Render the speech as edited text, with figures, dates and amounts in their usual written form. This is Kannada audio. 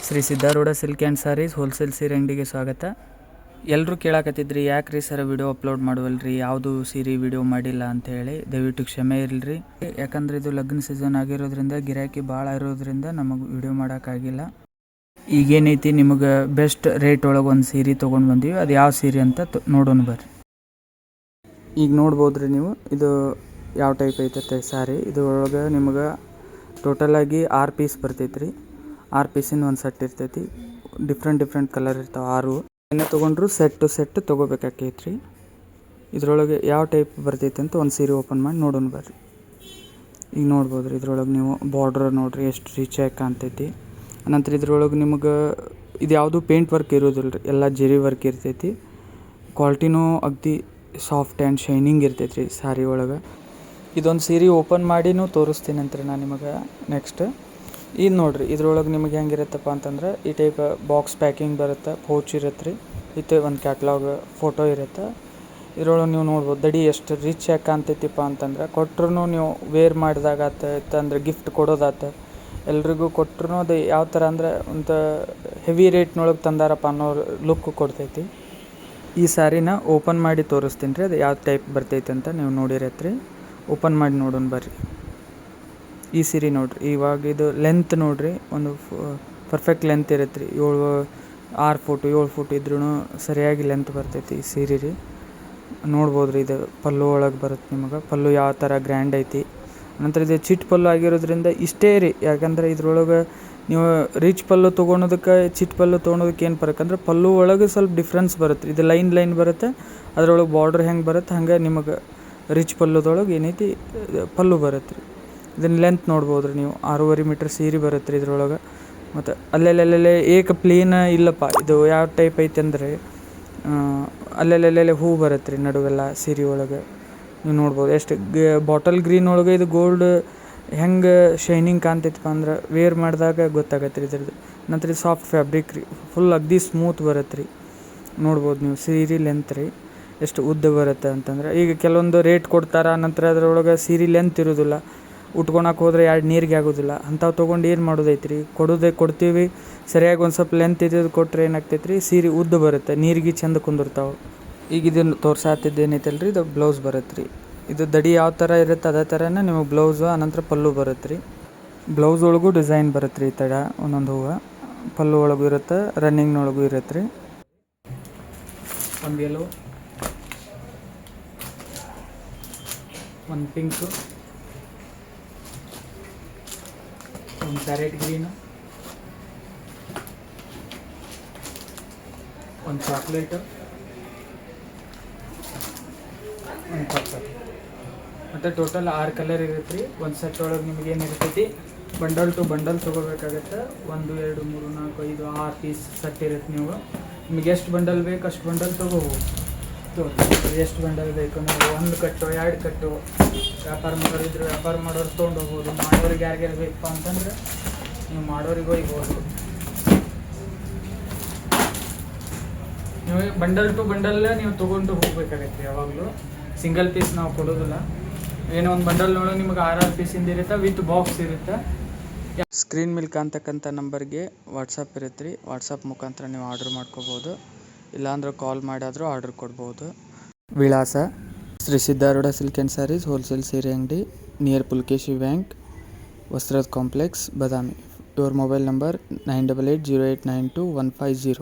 Shri Siddharudha silk and saris wholesale ಸೀರೆ ಅಂಗಡಿಗೆ ಸ್ವಾಗತ. ಎಲ್ಲರೂ ಕೇಳಾಕತ್ತಿದ್ರಿ ಯಾಕೆ ರೀ ಸರ್ ವಿಡಿಯೋ ಅಪ್ಲೋಡ್ ಮಾಡುವಲ್ರಿ, ಯಾವುದು ಸೀರೆ ವಿಡಿಯೋ ಮಾಡಿಲ್ಲ ಅಂಥೇಳಿ. ದಯವಿಟ್ಟು ಕ್ಷಮೆ ಇರಲಿ, ಯಾಕಂದರೆ ಇದು ಲಗ್ನ ಸೀಸನ್ ಆಗಿರೋದ್ರಿಂದ ಗಿರಾಕಿ ಭಾಳ ಇರೋದ್ರಿಂದ ನಮಗೆ ವಿಡಿಯೋ ಮಾಡೋಕ್ಕಾಗಿಲ್ಲ. ಈಗೇನೈತಿ ನಿಮಗೆ ಬೆಸ್ಟ್ ರೇಟ್ ಒಳಗೆ ಒಂದು ಸೀರೆ ತೊಗೊಂಡು ಬಂದೀವಿ. ಅದು ಯಾವ ಸೀರೆ ಅಂತ ನೋಡೋಣ ಬರ್ರಿ. ಈಗ ನೋಡ್ಬೋದು ರೀ ನೀವು, ಇದು ಯಾವ ಟೈಪ್ ಐತೈತೆ ಸಾರಿ. ಇದ್ರೊಳಗೆ ನಿಮಗೆ ಟೋಟಲಾಗಿ 6 ಪೀಸ್ ಬರ್ತೈತೆ ರೀ. 6 ಪೀಸಿಂದ ಒಂದು ಸೆಟ್ ಇರ್ತೈತಿ. ಡಿಫ್ರೆಂಟ್ ಕಲರ್ ಇರ್ತಾವೆ 6. ಏನೇ ತೊಗೊಂಡ್ರು ಸೆಟ್ ತೊಗೋಬೇಕಾಕೈತೆ ರೀ. ಇದ್ರೊಳಗೆ ಯಾವ ಟೈಪ್ ಬರ್ತೈತೆ ಅಂತ ಒಂದು ಸೀರೆ ಓಪನ್ ಮಾಡಿ ನೋಡೋಣ ಬರ್ರಿ. ಈಗ ನೋಡ್ಬೋದು ರೀ, ಇದ್ರೊಳಗೆ ನೀವು ಬಾರ್ಡ್ರ್ ನೋಡಿರಿ ಎಷ್ಟು ರಿಚಾಗಿ ಕಾಣ್ತೈತಿ. ಅನಂತರ ಇದ್ರೊಳಗೆ ನಿಮಗೆ ಇದು ಯಾವುದು ಪೇಂಟ್ ವರ್ಕ್ ಇರೋದಿಲ್ಲ ರೀ, ಎಲ್ಲ ಜರಿ ವರ್ಕ್ ಇರ್ತೈತಿ. ಕ್ವಾಲಿಟಿನೂ ಅಗದಿ ಸಾಫ್ಟ್ ಆ್ಯಂಡ್ ಶೈನಿಂಗ್ ಇರ್ತೈತೆ ರೀ ಸಾರಿ ಒಳಗೆ. ಇದೊಂದು ಸೀರೆ ಓಪನ್ ಮಾಡಿನೂ ತೋರಿಸ್ತೀನಿ ಅಂತ ರೀ ನಾನು ನಿಮಗೆ. ನೆಕ್ಸ್ಟ್ ಇದು ನೋಡಿರಿ, ಇದ್ರೊಳಗೆ ನಿಮಗೆ ಹೆಂಗಿರುತ್ತಪ್ಪ ಅಂತಂದ್ರೆ ಈ ಟೈಪ್ ಬಾಕ್ಸ್ ಪ್ಯಾಕಿಂಗ್ ಬರುತ್ತೆ, ಪೌಚ್ ಇರುತ್ತೆ ರೀ. ಇದು ಒಂದು ಕ್ಯಾಟ್ಲಾಗ್ ಫೋಟೋ ಇರುತ್ತೆ. ಇದ್ರೊಳಗೆ ನೀವು ನೋಡ್ಬೋದು ದಡಿ ಎಷ್ಟು ರಿಚ್ ಆಗಿ ಕಾಣ್ತೈತಿಪ್ಪ ಅಂತಂದ್ರೆ. ಕೊಟ್ಟರು ನೀವು ವೇರ್ ಮಾಡಿದಾಗತ್ತೆ ಅಂದ್ರೆ ಗಿಫ್ಟ್ ಕೊಡೋದಾತ, ಎಲ್ರಿಗೂ ಕೊಟ್ಟರು ಅದು ಯಾವ ಥರ ಅಂದರೆ ಒಂದು ಹೆವಿ ರೇಟ್ನೊಳಗೆ ತಂದಾರಪ್ಪ ಅನ್ನೋ ಲುಕ್ ಕೊಡ್ತೈತಿ. ಈ ಸ್ಯಾರಿನ ಓಪನ್ ಮಾಡಿ ತೋರಿಸ್ತೀನಿ ರೀ, ಅದು ಯಾವ ಟೈಪ್ ಬರ್ತೈತೆ ಅಂತ ನೀವು ನೋಡಿರತ್ರಿ. ಓಪನ್ ಮಾಡಿ ನೋಡೋಣ ಬರ್ರಿ. ಈ ಸೀರೆ ನೋಡಿರಿ, ಇವಾಗ ಇದು ಲೆಂತ್ ನೋಡಿರಿ, ಒಂದು ಪರ್ಫೆಕ್ಟ್ ಲೆಂತ್ ಇರುತ್ತೆ ರೀ. 6 ಫೂಟು 7 ಫೂಟ್ ಇದ್ರೂ ಸರಿಯಾಗಿ ಲೆಂತ್ ಬರ್ತೈತಿ ಈ ಸೀರೆ ರೀ. ನೋಡ್ಬೋದು ರೀ, ಇದು ಪಲ್ಲು ಒಳಗೆ ಬರುತ್ತೆ ನಿಮಗೆ. ಪಲ್ಲು ಯಾವ ಥರ ಗ್ರ್ಯಾಂಡ್ ಐತಿ. ನಂತರ ಇದು ಚಿಟ್ ಪಲ್ಲು ಆಗಿರೋದ್ರಿಂದ ಇಷ್ಟೇ ರೀ. ಯಾಕಂದರೆ ಇದ್ರೊಳಗೆ ನೀವು ರಿಚ್ ಪಲ್ಲು ತೊಗೊಳೋದಕ್ಕೆ ಚಿಟ್ ಪಲ್ಲು ತೊಗೊಳೋದಕ್ಕೆ ಏನು ಫರಕ್ ಅಂದರೆ ಪಲ್ಲು ಒಳಗೆ ಸ್ವಲ್ಪ ಡಿಫ್ರೆನ್ಸ್ ಬರುತ್ತೆ. ಇದು ಲೈನ್ ಬರುತ್ತೆ, ಅದರೊಳಗೆ ಬಾರ್ಡ್ರ್ ಹೆಂಗೆ ಬರುತ್ತೆ ಹಂಗೆ ನಿಮಗೆ ರಿಚ್ ಪಲ್ಲುದೊಳಗೆ ಏನೈತಿ ಪಲ್ಲು ಬರುತ್ತೆ ರೀ. ಇದನ್ನ ಲೆಂತ್ ನೋಡ್ಬೋದು ರೀ ನೀವು, 6.5 ಮೀಟ್ರ್ ಸೀರೆ ಬರುತ್ತೆ ರೀ ಇದ್ರೊಳಗೆ. ಮತ್ತು ಅಲ್ಲೆಲ್ಲೆಲ್ಲೆಲ್ಲೇ ಏಕ ಪ್ಲೇನ್ ಇಲ್ಲಪ್ಪ, ಇದು ಯಾವ ಟೈಪ್ ಐತೆ ಅಂದರೆ ಅಲ್ಲೆಲ್ಲೆಲ್ಲೆಲ್ಲೇ ಹೂ ಬರುತ್ತೆ ರೀ ನಡುವೆಲ್ಲ ಸೀರೆ ಒಳಗೆ. ನೀವು ನೋಡ್ಬೋದು ಎಷ್ಟು ಬಾಟಲ್ ಗ್ರೀನ್ ಒಳಗೆ ಇದು ಗೋಲ್ಡ್ ಹೆಂಗೆ ಶೈನಿಂಗ್ ಕಾಣ್ತೈತಪ್ಪ ಅಂದ್ರೆ ವೇರ್ ಮಾಡಿದಾಗ ಗೊತ್ತಾಗತ್ತೆ ರೀ ಇದ್ರದ್ದು. ನಂತರ ಇದು ಸಾಫ್ಟ್ ಫ್ಯಾಬ್ರಿಕ್ ರೀ, ಫುಲ್ ಅಗದಿ ಸ್ಮೂತ್ ಬರುತ್ತೆ ರೀ. ನೋಡ್ಬೋದು ನೀವು ಸೀರೆ ಲೆಂತ್ ರೀ ಎಷ್ಟು ಉದ್ದ ಬರುತ್ತೆ ಅಂತಂದ್ರೆ. ಈಗ ಕೆಲವೊಂದು ರೇಟ್ ಕೊಡ್ತಾರೆ, ನಂತರ ಅದರೊಳಗೆ ಸೀರೆ ಲೆಂತ್ ಇರೋದಿಲ್ಲ, ಉಟ್ಕೊಳಕ್ಕೆ ಹೋದ್ರೆ 2 ನೀರಿಗೆ ಆಗೋದಿಲ್ಲ. ಅಂಥವು ತೊಗೊಂಡು ಏನು ಮಾಡೋದೈತೆ ರೀ, ಕೊಡ್ತೀವಿ ಸರಿಯಾಗಿ ಒಂದು ಸ್ವಲ್ಪ ಲೆಂತ್ ಇದ್ದು ಕೊಟ್ಟರೆ ಏನಾಗ್ತೈತೆ ರೀ, ಸೀರೆ ಉದ್ದ ಬರುತ್ತೆ, ನೀರಿಗೆ ಚೆಂದ ಕುಂದಿರ್ತಾವೆ. ಈಗ ಇದನ್ನು ತೋರ್ಸಾತಿದ್ದೇನೈತಲ್ಲ ರೀ, ಇದು ಬ್ಲೌಸ್ ಬರುತ್ತೆ ರೀ. ಇದು ದಡಿ ಯಾವ ಥರ ಇರುತ್ತೆ ಅದೇ ಥರನೇ ನಿಮಗೆ ಬ್ಲೌಸು ಅನಂತರ ಪಲ್ಲು ಬರುತ್ತೆ ರೀ. ಬ್ಲೌಸ್ ಒಳಗೂ ಡಿಸೈನ್ ಬರುತ್ತೆ ರೀ, ಈ ಥರ ಒಂದೊಂದು ಹೂವು. ಪಲ್ಲು ಒಳಗೂ ಇರುತ್ತೆ, ರನ್ನಿಂಗ್ನೊಳಗೂ ಇರುತ್ತೆ ರೀ. ಒಂದು ಯೆಲ್ಲೋ, ಒಂದು ಪಿಂಕು, ಒಂದು ಪ್ಯಾರೆಟ್ ಗ್ರೀನು, ಒಂದು ಚಾಕ್ಲೇಟು, ಒಂದು ಪರ್ಪಲ್. ಮತ್ತು ಟೋಟಲ್ 6 ಕಲರ್ ಇರುತ್ತೆ ರೀ. ಒಂದು ಸೆಟ್ ಒಳಗೆ ನಿಮಗೆ ಏನು ಇರ್ತೈತಿ, ಬಂಡಲ್ ಟು ಬಂಡಲ್ ತೊಗೋಬೇಕಾಗತ್ತೆ. 1 2 3 4 5 6 ಪೀಸ್ ಸೆಟ್ ಇರುತ್ತೆ. ನೀವು ನಿಮಗೆ ಎಷ್ಟು ಬಂಡಲ್ ಬೇಕು ಅಷ್ಟು ಬಂಡಲ್ ತೊಗೋಬೋದು. ಎಷ್ಟು ಬಂಡಲ್ ಬೇಕು ನೀವು 1 ಕಟ್ಟು 2 ಕಟ್ಟು, ವ್ಯಾಪಾರ ಮಾಡೋರಿದ್ರೆ ವ್ಯಾಪಾರ ಮಾಡೋರು ತೊಗೊಂಡು ಹೋಗ್ಬೋದು. ಮಾಡೋರಿಗೆ ಯಾರಿಗಾರು ಬೇಕಪ್ಪ ಅಂತಂದ್ರೆ ನೀವು ಮಾಡೋರಿಗೆ ಹೋಗ್ಬೋದು. ನೀವು ಬಂಡಲ್ ಟು ಬಂಡಲ್ ನೀವು ತೊಗೊಂಡು ಹೋಗ್ಬೇಕಾಗತ್ತೆ. ಯಾವಾಗಲೂ ಸಿಂಗಲ್ ಪೀಸ್ ನಾವು ಕೊಡೋದಿಲ್ಲ. ಏನೋ ಒಂದು ಬಂಡಲ್ನೊಳಗೆ ನಿಮಗೆ 6 ಪೀಸಿಂದ ಇರುತ್ತೆ, ವಿತ್ ಬಾಕ್ಸ್ ಇರುತ್ತೆ. ಸ್ಕ್ರೀನ್ ಮೇಲೆ ಕಾಣ್ತಕ್ಕಂಥ ನಂಬರ್ಗೆ ವಾಟ್ಸಪ್ ಇರುತ್ತೆ ರೀ. ವಾಟ್ಸಪ್ ಮುಖಾಂತರ ನೀವು ಆರ್ಡ್ರ್ ಮಾಡ್ಕೋಬೋದು, ಇಲ್ಲಾಂದ್ರೆ ಕಾಲ್ ಮಾಡಾದರೂ ಆರ್ಡ್ರ್ ಕೊಡ್ಬೋದು. ವಿಳಾಸ Shri Siddharudha silk and saris wholesale ಸೀರೆ ಅಂಗಡಿ, ನಿಯರ್ ಪುಲ್ಕೇಶಿ ಬ್ಯಾಂಕ್, ವಸ್ತ್ರದ complex, Badami. Your mobile number 9880892150.